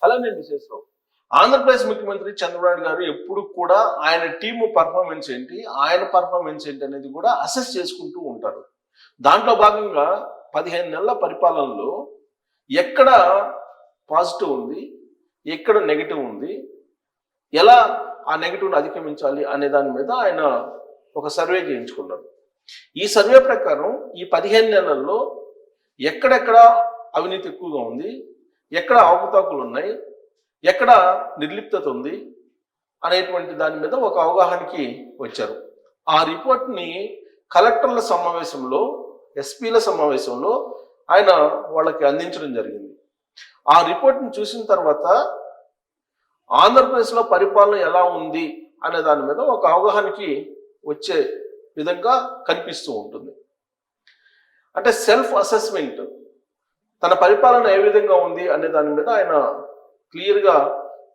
అలానే విశేషం ఆంధ్రప్రదేశ్ ముఖ్యమంత్రి చంద్రబాబు గారు ఎప్పుడు కూడా ఆయన టీము పర్ఫార్మెన్స్ ఏంటి, ఆయన పర్ఫార్మెన్స్ ఏంటి అనేది కూడా అసెస్ చేసుకుంటూ ఉంటారు. దాంట్లో భాగంగా 15 నెలల పరిపాలనలో ఎక్కడ పాజిటివ్ ఉంది, ఎక్కడ నెగిటివ్ ఉంది, ఎలా ఆ నెగిటివ్ను అధిగమించాలి అనే దాని మీద ఆయన ఒక సర్వే చేయించుకున్నారు. ఈ సర్వే ప్రకారం ఈ 15 నెలల్లో ఎక్కడెక్కడ అవినీతి ఎక్కువగా ఉంది, ఎక్కడ అవకతవకలు ఉన్నాయి, ఎక్కడ నిర్లిప్తత ఉంది అనేటువంటి దాని మీద ఒక అవగాహనకి వచ్చారు. ఆ రిపోర్ట్ని కలెక్టర్ల సమావేశంలో, ఎస్పీల సమావేశంలో ఆయన వాళ్ళకి అందించడం జరిగింది. ఆ రిపోర్ట్ని చూసిన తర్వాత ఆంధ్రప్రదేశ్లో పరిపాలన ఎలా ఉంది అనే దాని మీద ఒక అవగాహనకి వచ్చే విధంగా కనిపిస్తూ ఉంటుంది. అంటే సెల్ఫ్ అసెస్మెంట్, తన పరిపాలన ఏ విధంగా ఉంది అనే దాని మీద ఆయన క్లియర్గా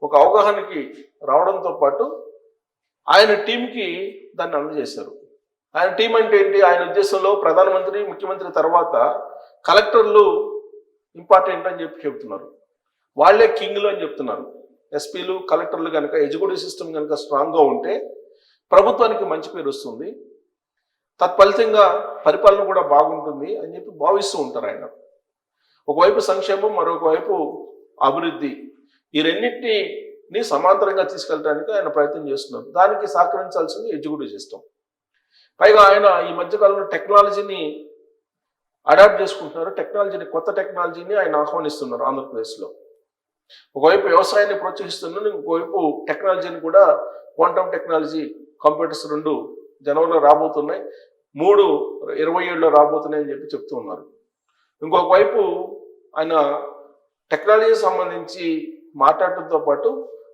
ఒక అవగాహనకి రావడంతో పాటు ఆయన టీంకి దాన్ని అందజేశారు. ఆయన టీం అంటే ఏంటి, ఆయన ఉద్దేశంలో ప్రధానమంత్రి, ముఖ్యమంత్రి తర్వాత కలెక్టర్లు ఇంపార్టెంట్ అని చెప్తున్నారు. వాళ్లే కింగ్లు అని చెప్తున్నారు. ఎస్పీలు, కలెక్టర్లు కనుక ఎగ్జిక్యూటివ్ సిస్టమ్ కనుక స్ట్రాంగ్గా ఉంటే ప్రభుత్వానికి మంచి పేరు వస్తుంది, తత్ఫలితంగా పరిపాలన కూడా బాగుంటుంది అని చెప్పి భావిస్తూ ఉంటారు ఆయన. ఒకవైపు సంక్షేమం, మరొక వైపు అభివృద్ధి, ఈ రెండింటిని సమాంతరంగా తీసుకెళ్ళడానికి ఆయన ప్రయత్నం చేస్తున్నారు. దానికి సహకరించాల్సింది ఎగ్జిక్యూటివ్ సిస్టమ్. పైగా ఆయన ఈ మధ్యకాలంలో టెక్నాలజీని అడాప్ట్ చేసుకుంటున్నారు. కొత్త టెక్నాలజీని ఆయన ఆహ్వానిస్తున్నారు ఆంధ్రప్రదేశ్లో. ఒకవైపు వ్యవసాయాన్ని ప్రోత్సహిస్తున్నారు, ఇంకోవైపు టెక్నాలజీని కూడా, క్వాంటమ్ టెక్నాలజీ, కంప్యూటర్స్ 2 జనవరిలో రాబోతున్నాయి, 3 27లో రాబోతున్నాయి అని చెప్పి చెప్తూ ఉన్నారు. ఇంకొక వైపు ఆయన టెక్నాలజీ సంబంధించి మాట్లాడటంతో పాటు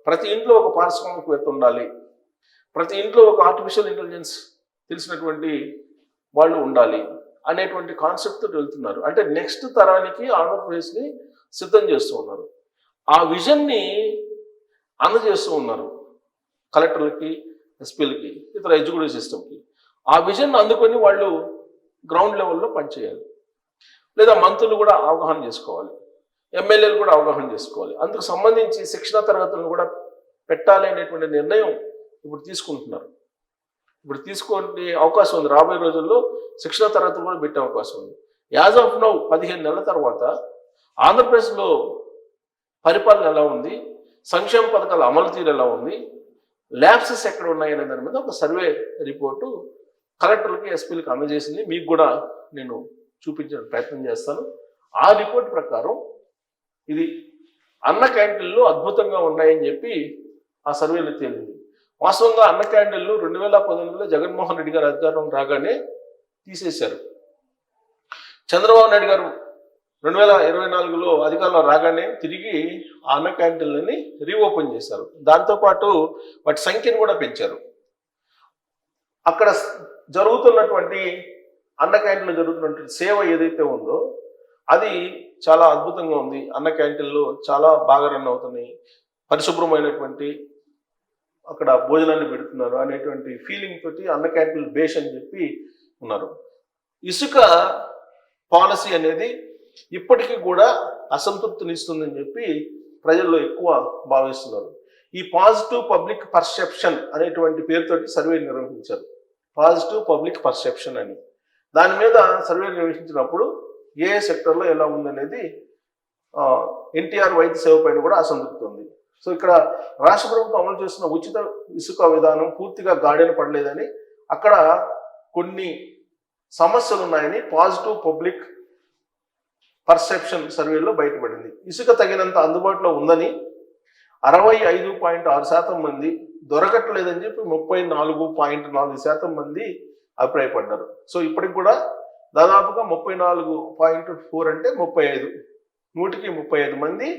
ప్రతి ఇంట్లో ఒక పారిశ్రామికవేత్త ఉండాలి, ప్రతి ఇంట్లో ఒక ఆర్టిఫిషియల్ ఇంటెలిజెన్స్ తెలిసినటువంటి వాళ్ళు ఉండాలి అనేటువంటి కాన్సెప్ట్తో వెళ్తున్నారు. అంటే నెక్స్ట్ తరానికి ఆంధ్రప్రదేశ్ని సిద్ధం చేస్తూ ఉన్నారు. ఆ విజన్ని అందజేస్తూ ఉన్నారు కలెక్టర్లకి, ఎస్పీలకి, ఇతర ఎగ్జిక్యూటివ్ సిస్టమ్కి. ఆ విజన్ అందుకొని వాళ్ళు గ్రౌండ్ లెవెల్లో పనిచేయాలి. లేదా మంత్రులు కూడా అవగాహన చేసుకోవాలి, ఎమ్మెల్యేలు కూడా అవగాహన చేసుకోవాలి. అందుకు సంబంధించి శిక్షణా తరగతులను కూడా పెట్టాలి అనేటువంటి నిర్ణయం ఇప్పుడు తీసుకుంటున్నారు. ఇప్పుడు తీసుకునే అవకాశం ఉంది. రాబోయే రోజుల్లో శిక్షణా తరగతులు కూడా పెట్టే అవకాశం ఉంది. యాజ్ ఆఫ్ నౌ 15 నెలల తర్వాత ఆంధ్రప్రదేశ్లో పరిపాలన ఎలా ఉంది, సంక్షేమ పథకాల అమలు తీరు ఎలా ఉంది, ల్యాబ్సెస్ ఎక్కడ ఉన్నాయి అనే దాని మీద ఒక సర్వే రిపోర్టు కలెక్టర్లకి, ఎస్పీలకి అందజేసింది. మీకు కూడా నేను చూపించే ప్రయత్నం చేస్తాను. ఆ రిపోర్ట్ ప్రకారం ఇది అన్న క్యాంటీన్లు అద్భుతంగా ఉన్నాయని చెప్పి ఆ సర్వేలో తేలింది. వాస్తవంగా అన్న క్యాంటీన్లు 2019లో జగన్మోహన్ రెడ్డి గారు అధికారం రాగానే తీసేశారు. చంద్రబాబు నాయుడు గారు 2024లో అధికారంలో రాగానే తిరిగి ఆ అన్న క్యాంటీన్లని రీఓపెన్ చేశారు. దాంతోపాటు వాటి సంఖ్యను కూడా పెంచారు. అక్కడ జరుగుతున్నటువంటి అన్న క్యాంటీన్లో జరుగుతున్నటువంటి సేవ ఏదైతే ఉందో అది చాలా అద్భుతంగా ఉంది. అన్న క్యాంటీన్లు చాలా బాగా రన్ అవుతున్నాయి, పరిశుభ్రమైనటువంటి అక్కడ భోజనాన్ని పెడుతున్నారు అనేటువంటి ఫీలింగ్ తోటి అన్న క్యాంటీన్లు బేస్ అని చెప్పి ఉన్నారు. ఇసుక పాలసీ అనేది ఇప్పటికీ కూడా అసంతృప్తినిస్తుందని చెప్పి ప్రజల్లో ఎక్కువ భావిస్తున్నారు. ఈ పాజిటివ్ పబ్లిక్ పర్సెప్షన్ అనేటువంటి పేరుతోటి సర్వే నిర్వహించారు. పాజిటివ్ పబ్లిక్ పర్సెప్షన్ అని. దాని మీద సర్వే నిర్వహించినప్పుడు ఏ సెక్టర్లో ఎలా ఉందనేది ఎన్టీఆర్ వైద్య సేవ పైన కూడా అసంతృప్తి ఉంది. సో ఇక్కడ రాష్ట్ర ప్రభుత్వం అమలు చేస్తున్న ఉచిత ఇసుక విధానం పూర్తిగా గాడిన పడలేదని, అక్కడ కొన్ని సమస్యలు ఉన్నాయని పాజిటివ్ పబ్లిక్ పర్సెప్షన్ సర్వేలో బయటపడింది. ఇసుక తగినంత అందుబాటులో ఉందని 65.6% మంది, దొరకట్లేదని చెప్పి 34.4% మంది అభిప్రాయపడ్డారు. సో ఇప్పటికి కూడా దాదాపుగా 34.4 అంటే 35, 135 మంది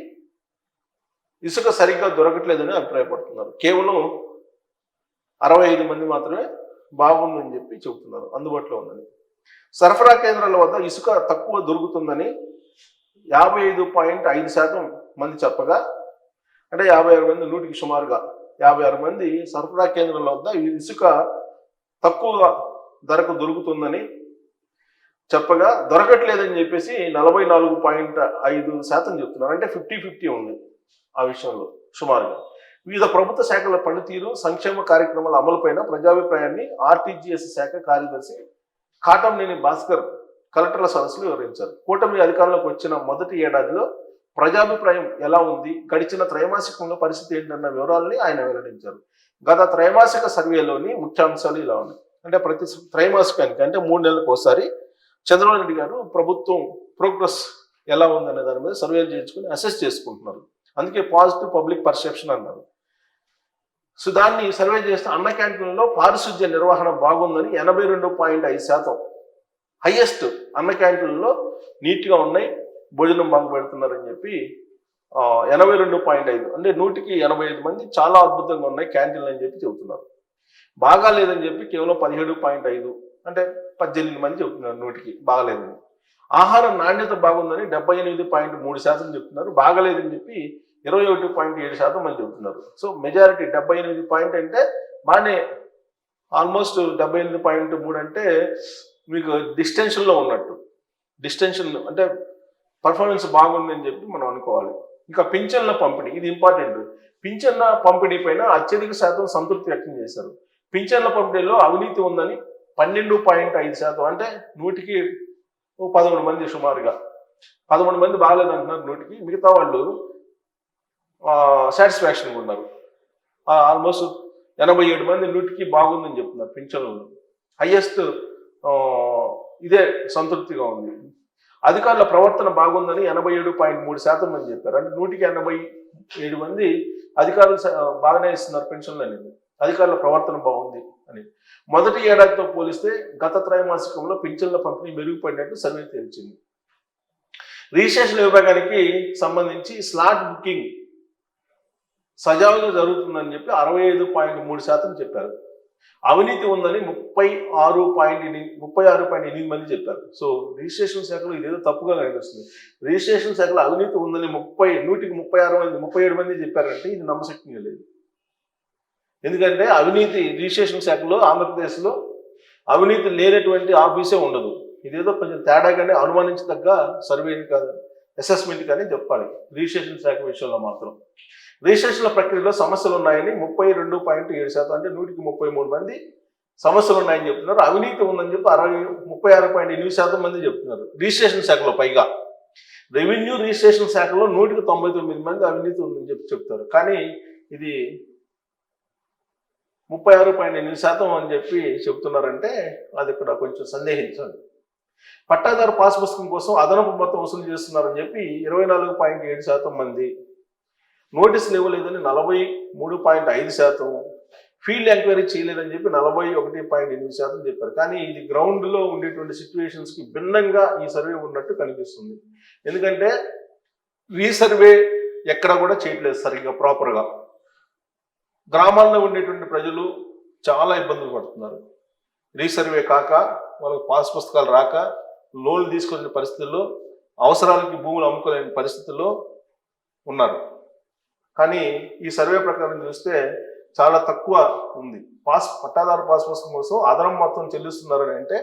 ఇసుక సరిగ్గా దొరకట్లేదని అభిప్రాయపడుతున్నారు. కేవలం 65 మంది మాత్రమే బాగుందని చెప్పి చెబుతున్నారు, అందుబాటులో ఉందని. సరఫరా కేంద్రాల వద్ద ఇసుక తక్కువ దొరుకుతుందని 55.5% మంది చెప్పగా, అంటే 56 మంది, 100కి సుమారుగా 56 మంది సరఫరా కేంద్రాల వద్ద ఇసుక తక్కువ ధరకు దొరుకుతుందని చెప్పగా, దొరకట్లేదని చెప్పేసి 44.5% చెప్తున్నారు. అంటే 50-50 ఉంది. ఆ విషయంలో సుమారుగా. వివిధ ప్రభుత్వ శాఖల పనితీరు, సంక్షేమ కార్యక్రమాల అమలుపైన ప్రజాభిప్రాయాన్ని ఆర్టీజీఎస్ శాఖ కార్యదర్శి కాటంనేని భాస్కర్ కలెక్టర్ల సదస్సులో వివరించారు. కూటమి అధికారంలోకి వచ్చిన మొదటి ఏడాదిలో ప్రజాభిప్రాయం ఎలా ఉంది, గడిచిన త్రైమాసికంలో పరిస్థితి ఏంటన్న వివరాలని ఆయన వెల్లడించారు. గత త్రైమాసిక సర్వేలోని ముఖ్యాంశాలు ఇలా ఉన్నాయి. అంటే ప్రతి త్రైమాసికానికి అంటే 3 నెలలకు ఒకసారి చంద్రబాబు నాయుడు గారు ప్రభుత్వం ప్రోగ్రెస్ ఎలా ఉందనే దాని మీద సర్వేలు చేయించుకుని అసెస్ చేసుకుంటున్నారు. అందుకే పాజిటివ్ పబ్లిక్ పర్సెప్షన్ అన్నారు. సో దాన్ని సర్వే చేస్తే అన్న క్యాంటీన్లో పారిశుద్ధ్య నిర్వహణ బాగుందని 82.5%, హైయెస్ట్ అన్న క్యాంటీన్లో నీట్గా ఉన్నాయి, భోజనం బాగా పెడుతున్నారని చెప్పి 82.5 అంటే 100కి 85 మంది చాలా అద్భుతంగా ఉన్నాయి క్యాంటీన్లు అని చెప్పి చెబుతున్నారు. బాగా లేదని చెప్పి కేవలం 17.5 అంటే 18 మంది చెబుతున్నారు 100కి బాగాలేదని. ఆహారం నాణ్యత బాగుందని 78.3% చెప్తున్నారు. బాగాలేదని చెప్పి 21.7% మంది చెబుతున్నారు. సో మెజారిటీ 78 అంటే బాగానే, ఆల్మోస్ట్ 78.3 అంటే మీకు డిస్టెన్షన్లో ఉన్నట్టు. డిస్టెన్షన్ అంటే పర్ఫార్మెన్స్ బాగుంది అని చెప్పి మనం అనుకోవాలి. ఇంకా పింఛన్ల పంపిణీ, ఇది ఇంపార్టెంట్. పింఛన్ల పంపిణీ పైన అత్యధిక శాతం సంతృప్తి వ్యక్తం చేశారు. పింఛన్ల పంపిణీలో అవినీతి ఉందని 12.5% అంటే 100కి 11 మంది, సుమారుగా 11 మంది బాగాలేదు అంటున్నారు 100కి. మిగతా వాళ్ళు సాటిస్ఫాక్షన్గా ఉన్నారు. ఆల్మోస్ట్ 87 మంది 100కి బాగుందని చెప్తున్నారు పింఛన్లు. హైయెస్ట్ ఇదే సంతృప్తిగా ఉంది. అధికారుల ప్రవర్తన బాగుందని 87.3% మంది చెప్పారు. అంటే 100కి 87 మంది అధికారులు బాగానే ఇస్తున్నారు పెన్షన్లు అనేది, అధికారుల ప్రవర్తన బాగుంది అని. మొదటి ఏడాదితో పోలిస్తే గత త్రైమాసికంలో పింఛన్ల పంపిణీ మెరుగుపడినట్టు సర్వే తేల్చింది. రిజిస్ట్రేషన్ విభాగానికి సంబంధించి స్లాట్ బుకింగ్ సజావుగా జరుగుతుందని చెప్పి 65.3% చెప్పారు. అవినీతి ఉందని 36.8 మంది చెప్పారు. సో రిజిస్ట్రేషన్ శాఖలో ఇదేదో తప్పుగా కనిపిస్తుంది. రిజిస్ట్రేషన్ శాఖలో అవినీతి ఉందని 100కి 37 మంది చెప్పారంటే ఇది నమ్మశక్యంగా లేదు. ఎందుకంటే అవినీతి రిజిస్ట్రేషన్ శాఖలో ఆంధ్రప్రదేశ్లో అవినీతి లేనటువంటి ఆఫీసే ఉండదు. ఇదేదో కొంచెం తేడాగానే అనుమానించదగ్గ సర్వేని కాదు, అసెస్మెంట్ కానీ చెప్పాలి రిజిస్ట్రేషన్ శాఖ విషయంలో మాత్రం. రిజిస్ట్రేషన్ల ప్రక్రియలో సమస్యలు ఉన్నాయని 32.7% అంటే 100కి 33 మంది సమస్యలు ఉన్నాయని చెప్తున్నారు. అవినీతి ఉందని చెప్పి 36.8% మంది చెప్తున్నారు రిజిస్ట్రేషన్ శాఖలో. పైగా రెవెన్యూ రిజిస్ట్రేషన్ శాఖలో 100కి 99 మంది అవినీతి ఉందని చెప్పి చెప్తారు. కానీ ఇది 36.8% అని చెప్పి చెప్తున్నారంటే అది ఇక్కడ కొంచెం సందేహించాలి. పట్టాదారు పాస్ పుస్తకం కోసం అదనపు మొత్తం వసూలు చేస్తున్నారని చెప్పి 24.7% మంది, నోటీసులు ఇవ్వలేదని 43.5%, ఫీల్డ్ ఎంక్వైరీ చేయలేదని చెప్పి 41.8% చెప్పారు. కానీ ఇది గ్రౌండ్లో ఉండేటువంటి సిచ్యువేషన్స్కి భిన్నంగా ఈ సర్వే ఉన్నట్టు కనిపిస్తుంది. ఎందుకంటే రీసర్వే ఎక్కడ కూడా చేయట్లేదు సరిగ్గా ప్రాపర్గా. గ్రామాల్లో ఉండేటువంటి ప్రజలు చాలా ఇబ్బందులు పడుతున్నారు. రీసర్వే కాక వాళ్ళకి పాస్ పుస్తకాలు రాక లోన్లు తీసుకునే పరిస్థితుల్లో, అవసరాలకి భూములు అమ్ముకోలేని పరిస్థితుల్లో ఉన్నారు. కానీ ఈ సర్వే ప్రకారం చూస్తే చాలా తక్కువ ఉంది. పట్టాదారు పాస్ పుస్తకం కోసం అదనం మొత్తం చెల్లిస్తున్నారని అంటే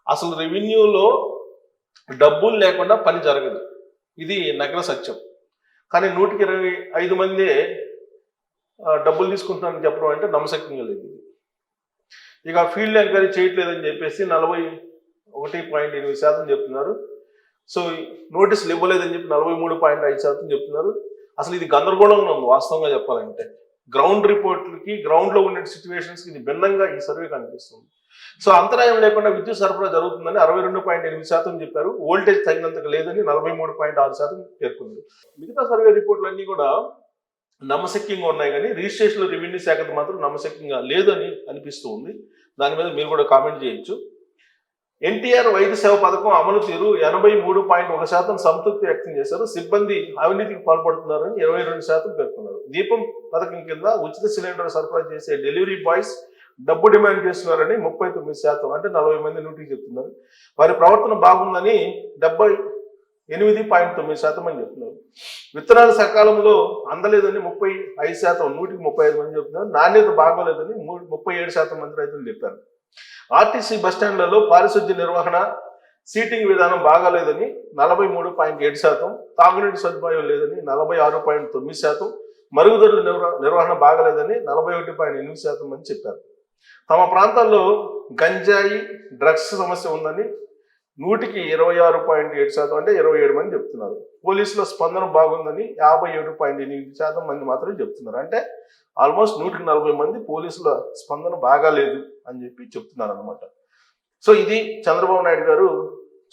అసలు రెవెన్యూలో డబ్బులు లేకుండా పని జరగదు. ఇది నగ్న సత్యం. కానీ 100కి 25 మంది డబ్బులు తీసుకుంటున్నారని చెప్పడం అంటే నమ్మశక్యంగా లేదు. ఇక ఫీల్డ్ ఎంక్వైరీ చేయట్లేదని చెప్పేసి 41.8% చెప్తున్నారు. సో నోటీసులు ఇవ్వలేదని చెప్పి 43.5% చెప్తున్నారు. అసలు ఇది గందరగోళంగా ఉంది వాస్తవంగా చెప్పాలంటే. గ్రౌండ్ రిపోర్ట్లకి, గ్రౌండ్లో ఉండే సిచ్యువేషన్స్కి ఇది భిన్నంగా ఈ సర్వే కనిపిస్తుంది. సో అంతరాయం లేకుండా విద్యుత్ సరఫరా జరుగుతుందని 62.8% చెప్పారు. వోల్టేజ్ తగినంతగా లేదని 43.6% పేర్కొన్నారు. మిగతా సర్వే రిపోర్ట్లన్నీ కూడా నమ్మశక్యంగా ఉన్నాయి, కానీ రిజిస్ట్రేషన్ రెవెన్యూ శాఖకు మాత్రం నమ్మశక్యంగా లేదని అనిపిస్తూ ఉంది. దాని మీద మీరు కూడా కామెంట్ చేయొచ్చు. ఎన్టీఆర్ వైద్య సేవ పథకం అమలు తీరు 83.1% సంతృప్తి వ్యక్తం చేశారు. సిబ్బంది అవినీతికి పాల్పడుతున్నారని 22% పేర్కొన్నారు. దీపం పథకం కింద ఉచిత సిలిండర్ సరఫరా చేసే డెలివరీ బాయ్స్ డబ్బు డిమాండ్ చేస్తున్నారని 39% అంటే 40 మంది 100కి చెప్తున్నారు. వారి ప్రవర్తన బాగుందని 78.9% మంది చెప్తున్నారు. విత్తనాలు సకాలంలో అందలేదని 35%, 100కి 35 మంది చెప్తున్నారు. నాణ్యత బాగోలేదని 37% మంది రైతులు చెప్పారు. ఆర్టీసీ బస్టాండ్లలో పారిశుద్ధ్య నిర్వహణ సీటింగ్ విధానం బాగాలేదని 43.7%, తాగునీటి సదుపాయం లేదని 46.9%, మరుగుదొడ్ల నిర్వహణ బాగలేదని 41.8% అని చెప్పారు. తమ ప్రాంతాల్లో గంజాయి, డ్రగ్స్ సమస్య ఉందని 26.7%, అంటే 27 మంది చెప్తున్నారు. పోలీసుల స్పందన బాగుందని 57.8% మంది మాత్రమే చెప్తున్నారు. అంటే ఆల్మోస్ట్ 140 మంది పోలీసుల స్పందన బాగాలేదు అని చెప్పి చెప్తున్నారు అనమాట. సో ఇది చంద్రబాబు నాయుడు గారు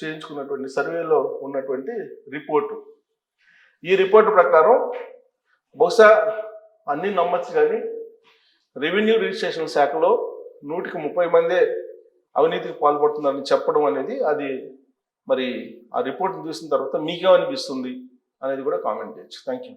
చేయించుకున్నటువంటి సర్వేలో ఉన్నటువంటి రిపోర్టు. ఈ రిపోర్టు ప్రకారం బహుశా అన్ని నమ్మచ్చు, కానీ రెవెన్యూ రిజిస్ట్రేషన్ శాఖలో 130 మందే అవినీతికి పాల్పడుతున్నారని చెప్పడం అనేది, అది మరి ఆ రిపోర్ట్ని చూసిన తర్వాత మీకేమనిపిస్తుంది అనేది కూడా కామెంట్ చేయొచ్చు. Thank you.